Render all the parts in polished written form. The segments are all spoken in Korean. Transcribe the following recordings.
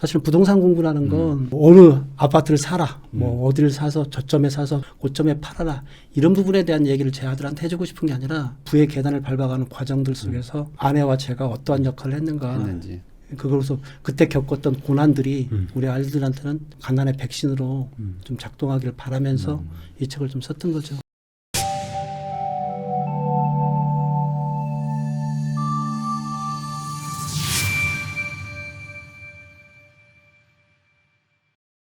사실 부동산 공부라는 건 어느 아파트를 사라, 뭐 어디를 사서 저점에 사서 고점에 팔아라 이런 부분에 대한 얘기를 제 아들한테 해주고 싶은 게 아니라 부의 계단을 밟아가는 과정들 속에서 아내와 제가 어떠한 역할을 했는가. 그걸로서 그때 겪었던 고난들이 우리 아이들한테는 가난의 백신으로 좀 작동하기를 바라면서 이 책을 좀 썼던 거죠.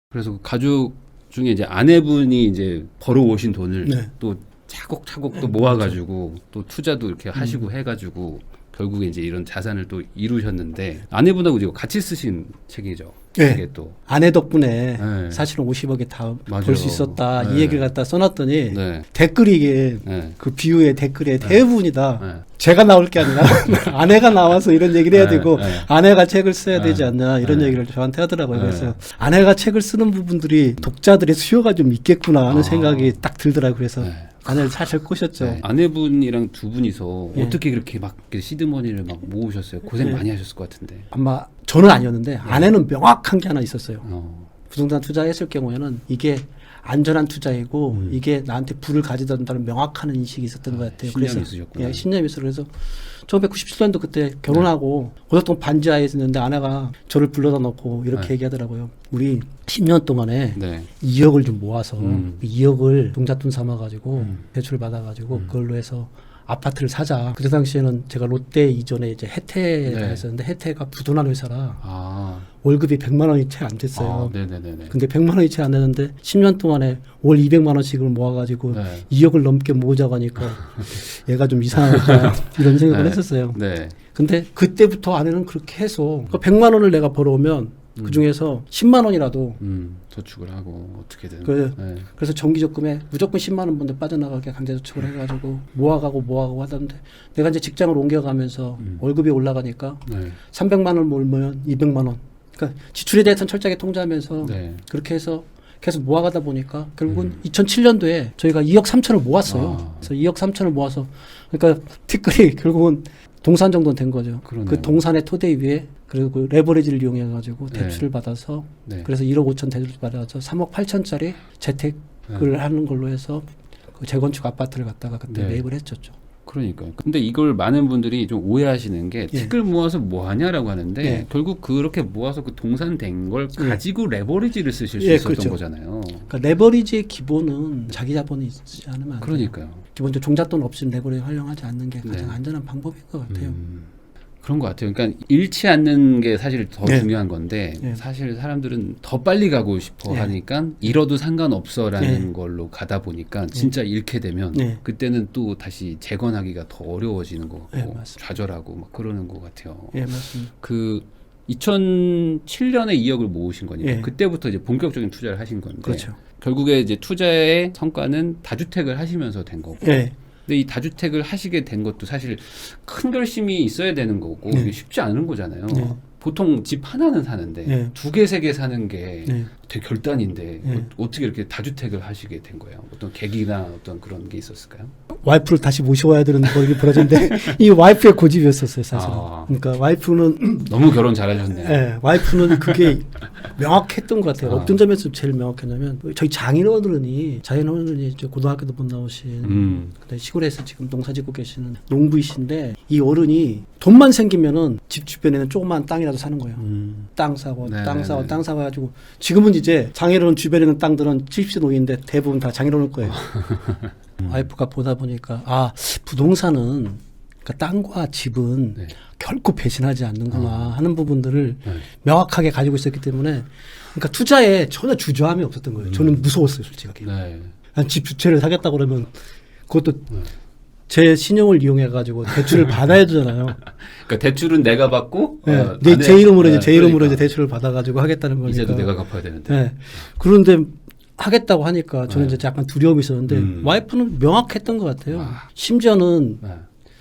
그래서 가족 중에 이제 아내분이 이제 벌어오신 돈을 네. 또 차곡차곡 또 모아가지고 또 투자도 이렇게 하시고 해가지고 결국에 이제 이런 자산을 또 이루셨는데 아내분하고 이제 같이 쓰신 책이죠. 네. 이게 또 아내 덕분에 네. 사실은 50억에 다 맞아요. 벌 수 있었다. 네. 이 얘기를 갖다 써놨더니 네. 댓글이 이게 네. 그 비유의 댓글에 대부분이 다 네. 제가 나올 게 아니라 아내가 나와서 이런 얘기를 해야 네. 되고 네. 아내가 책을 써야 네. 되지 않냐 이런 네. 얘기를 저한테 하더라고요. 네. 그래서 아내가 책을 쓰는 부분들이 독자들의 수요가 좀 있겠구나 하는 아. 생각이 딱 들더라고요. 그래서 네. 아내를 사실 꼬셨죠. 네. 아내분이랑 두 분이서 예. 어떻게 그렇게 막 시드머니를 막 모으셨어요? 고생 예. 많이 하셨을 것 같은데. 아마 저는 아니었는데 아내는 명확한 게 하나 있었어요. 부동산 투자했을 경우에는 이게 안전한 투자이고 이게 나한테 부를 가져다준다는 명확한 인식이 있었던 것 같아요. 신념이 있으셨구나. 예, 신념이 있어요. 그래서 1997년도 그때 결혼하고 오랫동안 반지하에 있었는데 아내가 저를 불러다 놓고 이렇게 네. 얘기하더라고요. 우리 10년 동안에 네. 2억을 좀 모아서 2억을 종잣돈 삼아가지고 대출 받아가지고 그걸로 해서 아파트를 사자. 그때 당시에는 제가 롯데 이전에 이제 혜태가 네. 있었는데 혜태가 부도난 회사라 아. 월급이 100만 원이 채 안 됐어요. 네네네네. 근데 100만 원이 채 안 되는데 10년 동안에 월 200만 원씩을 모아가지고 네. 2억을 넘게 모으자고 하니까 얘가 좀 이상하다 이런 생각을 네. 했었어요. 네. 근데 그때부터 아내는 그렇게 해서 그 100만 원을 내가 벌어오면 그 중에서 10만 원이라도 저축을 하고 어떻게든. 네. 그래서 정기적금에 무조건 10만 원 먼저 빠져나가게 강제저축을 해가지고 모아가고 하던데 내가 이제 직장을 옮겨가면서 월급이 올라가니까 네. 300만 원 몰면 200만 원. 그러니까 지출에 대해서는 철저하게 통제하면서 네. 그렇게 해서 계속 모아가다 보니까 결국은 2007년도에 저희가 2억 3천을 모았어요. 아. 그래서 2억 3천을 모아서 그러니까 티끌이 결국은 동산 정도는 된 거죠. 그러네요. 그 동산의 토대 위에 그리고 그 레버리지를 이용해가지고 네. 대출을 받아서 네. 그래서 1억 5천 대출을 받아서 3억 8천짜리 재테크를 하는 걸로 해서 그 재건축 아파트를 갖다가 그때 네. 매입을 했었죠. 그러니까요. 근데 이걸 많은 분들이 좀 오해하시는 게 예. 티끌 모아서 뭐 하냐라고 하는데 예. 결국 그렇게 모아서 그 동산된 걸 예. 가지고 레버리지를 쓰실 수 예, 있었던 그렇죠. 거잖아요. 그러니까 레버리지의 기본은 자기 자본이 있지 않으면 안 돼요. 그러니까요. 기본적으로 종잣돈 없이는 레버리지 활용하지 않는 게 가장 네. 안전한 방법인 것 같아요. 그런 것 같아요. 그러니까 잃지 않는 게 사실 더 네. 중요한 건데 네. 사실 사람들은 더 빨리 가고 싶어 네. 하니까 잃어도 상관없어라는 네. 걸로 가다 보니까 진짜 잃게 되면 네. 그때는 또 다시 재건하기가 더 어려워지는 것 같고 네, 맞습니다. 좌절하고 막 그러는 것 같아요. 예, 맞습니다. 그 2007년에 2억을 모으신 거니까 예. 그때부터 이제 본격적인 투자를 하신 건데 그렇죠. 결국에 이제 투자의 성과는 다주택을 하시면서 된 거고 예. 근데 이 다주택을 하시게 된 것도 사실 큰 결심이 있어야 되는 거고 네. 이게 쉽지 않은 거잖아요. 네. 보통 집 하나는 사는데 네. 2개, 3개 사는 게 네. 되게 결단인데 네. 어떻게 이렇게 다주택을 하시게 된 거예요? 어떤 계기나 어떤 그런 게 있었을까요? 와이프를 다시 모셔와야 되는 일이 벌어졌는데 이 와이프의 고집이었었어요, 사실은. 아. 그러니까 와이프는 너무 결혼 잘하셨네요. 예, 와이프는 그게 명확했던 것 같아요. 아. 어떤 점에서 제일 명확했냐면 저희 장인어른이 이제 고등학교도 못 나오신 근데 시골에서 지금 농사 짓고 계시는 농부이신데 이 어른이 돈만 생기면은 집 주변에는 조그만 땅이라도 사는 거예요. 땅 사고 네, 땅 네, 사고 네. 땅 사고 가지고 지금은 이제 장인어른 주변에 있는 땅들은 70세 노인인데 대부분 다 장인어른 거예요. 와이프가 보다 보니까 아 부동산은 그러니까 땅과 집은 네. 결코 배신하지 않는구나 하는 부분들을 네. 명확하게 가지고 있었기 때문에 그러니까 투자에 전혀 주저함이 없었던 거예요. 저는 무서웠어요, 솔직하게. 네. 집 두 채를 사겠다 그러면 그것도 제 신용을 이용해 가지고 대출을 받아야 되잖아요. 그러니까 대출은 내가 받고 네, 제 이름으로 이제 네, 제 이름으로 그러니까. 이제 대출을 받아 가지고 하겠다는 거니까. 이제도 내가 갚아야 되는데. 네. 그런데 하겠다고 하니까 저는 네. 이제 약간 두려움이 있었는데 와이프는 명확했던 것 같아요. 와. 심지어는 네.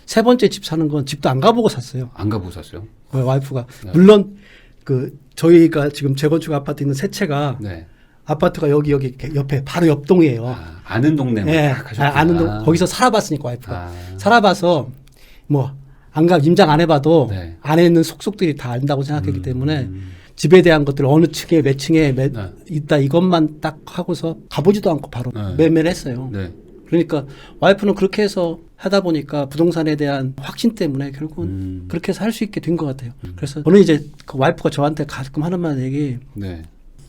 세 번째 집 사는 건 집도 안 가보고 샀어요. 안 가보고 샀어요? 와이프가 네. 물론 그 저희가 지금 재건축 아파트 있는 세 채가 네. 아파트가 여기 이렇게 옆에 바로 옆 동이에요. 아는 동네만 예, 딱 가셨구나. 아는 동 거기서 살아봤으니까 와이프가 아. 살아봐서 뭐 임장 안 해봐도 네. 안에 있는 속속들이 다 안다고 생각했기 때문에 집에 대한 것들 어느 층에 몇 층에 네. 있다 이것만 딱 하고서 가보지도 않고 바로 네. 매매를 했어요. 네. 그러니까 와이프는 그렇게 해서 하다 보니까 부동산에 대한 확신 때문에 결국은 그렇게 해서 할 수 있게 된 것 같아요. 그래서 저는 이제 그 와이프가 저한테 가끔 하는 말 얘기 네.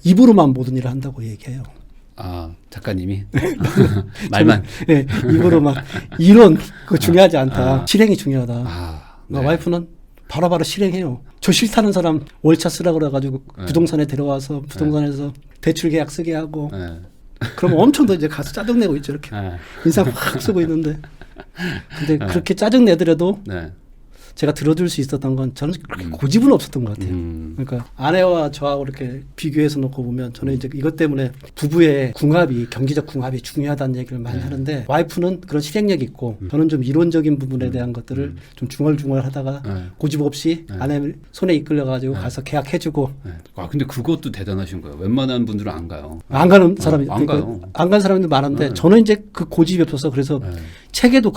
입으로만 모든 일을 한다고 얘기해요. 아, 작가님이 말만. 네, 입으로 막 이론 그거 중요하지 않다. 실행이 중요하다. 아, 그러니까 네. 와이프는 바로바로 실행해요. 저 싫다는 사람 월차 쓰라 그래가지고 네. 부동산에 데려와서 부동산에서 대출 계약 쓰게 하고 네. 그러면 엄청 더 이제 가서 짜증내고 있죠. 이렇게 네. 인상 확 쓰고 있는데 근데 네. 그렇게 짜증내더라도 네. 제가 들어줄 수 있었던 건 저는 그렇게 고집은 없었던 것 같아요. 음. 그러니까 아내와 저하고 이렇게 비교해서 놓고 보면 저는 이제 이것 때문에 부부의 궁합이 경제적 궁합이 중요하다는 얘기를 많이 네. 하는데 와이프는 그런 실행력이 있고 저는 좀 이론적인 부분에 대한 것들을 좀 중얼중얼하다가 네. 고집 없이 네. 아내 손에 이끌려가지고 네. 가서 계약해주고 네. 아, 근데 그것도 대단하신 거예요. 웬만한 분들은 안 가요. 안 가는 사람이 안 가요. 안 간 사람도 많은데 네. 저는 이제 그 고집이 없어서 그래서 네. 책에도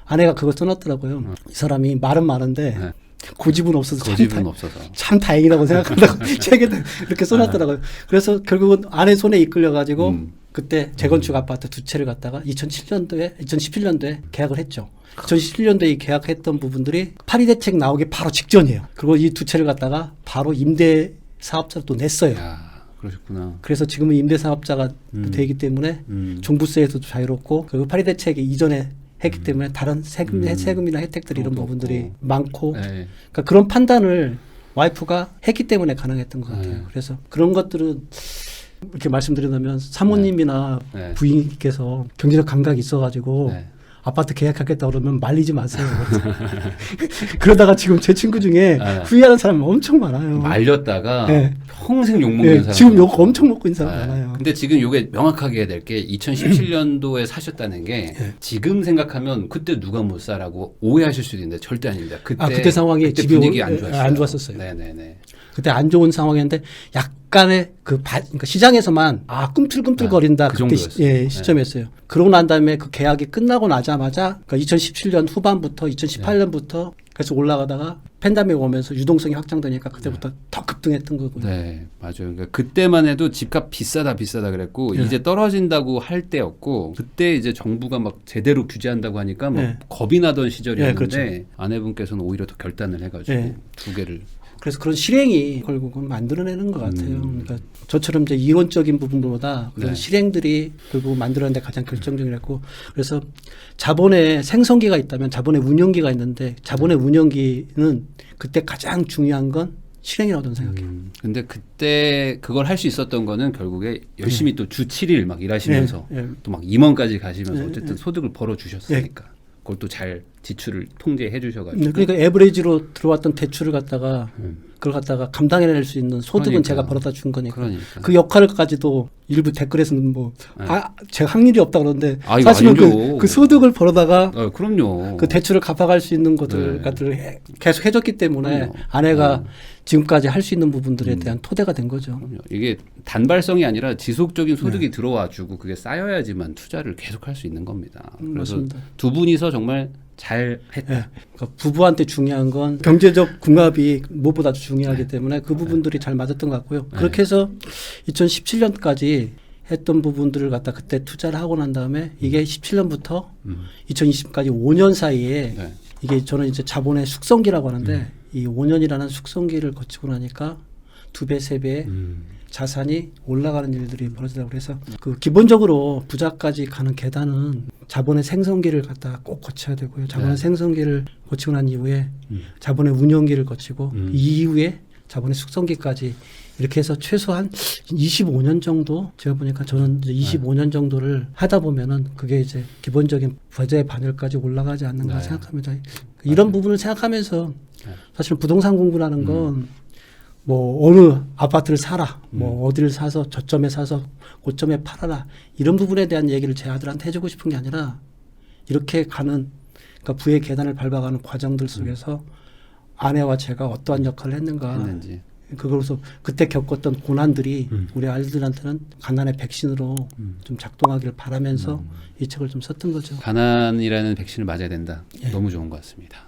아내가 그거 써놨더라고요. 이 사람이 말은 많은데 네. 고집은 없어서 고집은 없어서. 참 다행이라고 생각한다고 책에도 이렇게 써놨더라고요. 그래서 결국은 아내 손에 이끌려가지고 그때 재건축 아파트 두 채를 갖다가 2017년도에 계약을 했죠. 2017년도에 계약했던 부분들이 파리 대책 나오기 바로 직전이에요. 그리고 이 두 채를 갖다가 바로 임대 사업자로 또 냈어요. 야, 그러셨구나. 그래서 지금은 임대 사업자가 되기 때문에 종부세에서도 자유롭고 그리고 파리 대책이 이전에 했기 때문에 다른 세금이나 혜택들 이런 그것도 부분들이 없고. 많고 네. 그러니까 그런 판단을 와이프가 했기 때문에 가능했던 것 같아요. 네. 그래서 그런 것들은 이렇게 말씀드린다면 사모님이나 네. 부인께서 경제적 감각이 있어가지고 네. 아파트 계약하겠다 그러면 말리지 마세요. 그러다가 지금 제 친구 중에 네. 후회하는 사람 엄청 많아요. 말렸다가 네. 평생 욕먹는 네, 사람. 지금 욕 엄청 먹고 있는 사람 네. 많아요. 근데 지금 요게 명확하게 해야 될 게 2017년도에 사셨다는 게 네. 지금 생각하면 그때 누가 못 사라고 오해하실 수도 있는데 절대 아닙니다. 그때 상황이 그때 집이 분위기 안 좋았어요. 안 좋았었어요. 네네네. 그때 안 좋은 상황이었는데 약간의 그러니까 시장에서만 꿈틀꿈틀거린다 그 그때 정도였어요. 시점이었어요. 그러고 난 다음에 그 계약이 끝나고 나자마자 그러니까 2017년 후반부터 2018년부터 계속 올라가다가 팬데믹 오면서 유동성이 확장되니까 그때부터 더 급등했던 거고요. 네, 맞아요. 그러니까 그때만 해도 집값 비싸다 그랬고 네. 이제 떨어진다고 할 때였고 그때 이제 정부가 막 제대로 규제한다고 하니까 막 네. 겁이 나던 시절이었는데 네, 그렇죠. 아내분께서는 오히려 더 결단을 해가지고 네. 두 개를. 그래서 그런 실행이 결국은 만들어내는 것 같아요. 그러니까 저처럼 이제 이론적인 부분보다 그런 네. 실행들이 결국 만들어내는데 가장 결정적이었고 그래서 자본의 생성기가 있다면 자본의 운영기가 있는데 자본의 운영기는 그때 가장 중요한 건 실행이라고 저는 생각해요. 근데 그때 그걸 할 수 있었던 거는 결국에 열심히 또 주 7일 막 일하시면서 네, 네. 또 막 임원까지 가시면서 네, 어쨌든 네. 소득을 벌어 주셨으니까 그걸 또 잘 지출을 통제해 주셔가지고. 그러니까 에버리지로 들어왔던 대출을 갖다가 그걸 갖다가 감당해낼 수 있는 소득은 그러니까. 제가 벌어다 준 거니까. 그러니까. 그 역할까지도 일부 댓글에서는 뭐 네. 제가 할 일이 없다 그러는데 아, 이거 사실은 아니죠. 그 소득을 벌어다가 그럼요. 그 대출을 갚아갈 수 있는 것들 네. 같은 계속 해줬기 때문에 그럼요. 아내가 지금까지 할 수 있는 부분들에 대한 토대가 된 거죠. 그럼요. 이게 단발성이 아니라 지속적인 소득이 들어와주고 그게 쌓여야지만 투자를 계속할 수 있는 겁니다. 그래서 맞습니다. 두 분이서 정말 잘 했다. 예. 그러니까 부부한테 중요한 건 경제적 궁합이 무엇보다 중요하기 때문에 그 부분들이 잘 맞았던 것 같고요. 그렇게 해서 2017년까지 했던 부분들을 갖다 그때 투자를 하고 난 다음에 이게 17년부터 2020까지 5년 사이에 네. 이게 저는 이제 자본의 숙성기라고 하는데 이 5년이라는 숙성기를 거치고 나니까 2배, 3배 자산이 올라가는 일들이 벌어지다고 그래서 그 기본적으로 부자까지 가는 계단은 자본의 생성기를 갖다 꼭 거쳐야 되고요. 자본의 네. 생성기를 거치고 난 이후에 자본의 운영기를 거치고 이후에 자본의 숙성기까지 이렇게 해서 최소한 25년 정도 제가 보니까 저는 이제 25년 정도를 하다 보면은 그게 이제 기본적인 부자의 반열까지 올라가지 않는가 네. 생각합니다. 이런 부분을 생각하면서 사실 부동산 공부라는 건 뭐 어느 아파트를 사라, 뭐 어디를 사서 저점에 사서 고점에 팔아라 이런 부분에 대한 얘기를 제 아들한테 해주고 싶은 게 아니라 이렇게 가는 그러니까 부의 계단을 밟아가는 과정들 속에서 아내와 제가 어떠한 역할을 했는가 했는지. 그걸로서 그때 겪었던 고난들이 우리 아이들한테는 가난의 백신으로 좀 작동하기를 바라면서 이 책을 좀 썼던 거죠. 가난이라는 백신을 맞아야 된다. 예. 너무 좋은 것 같습니다.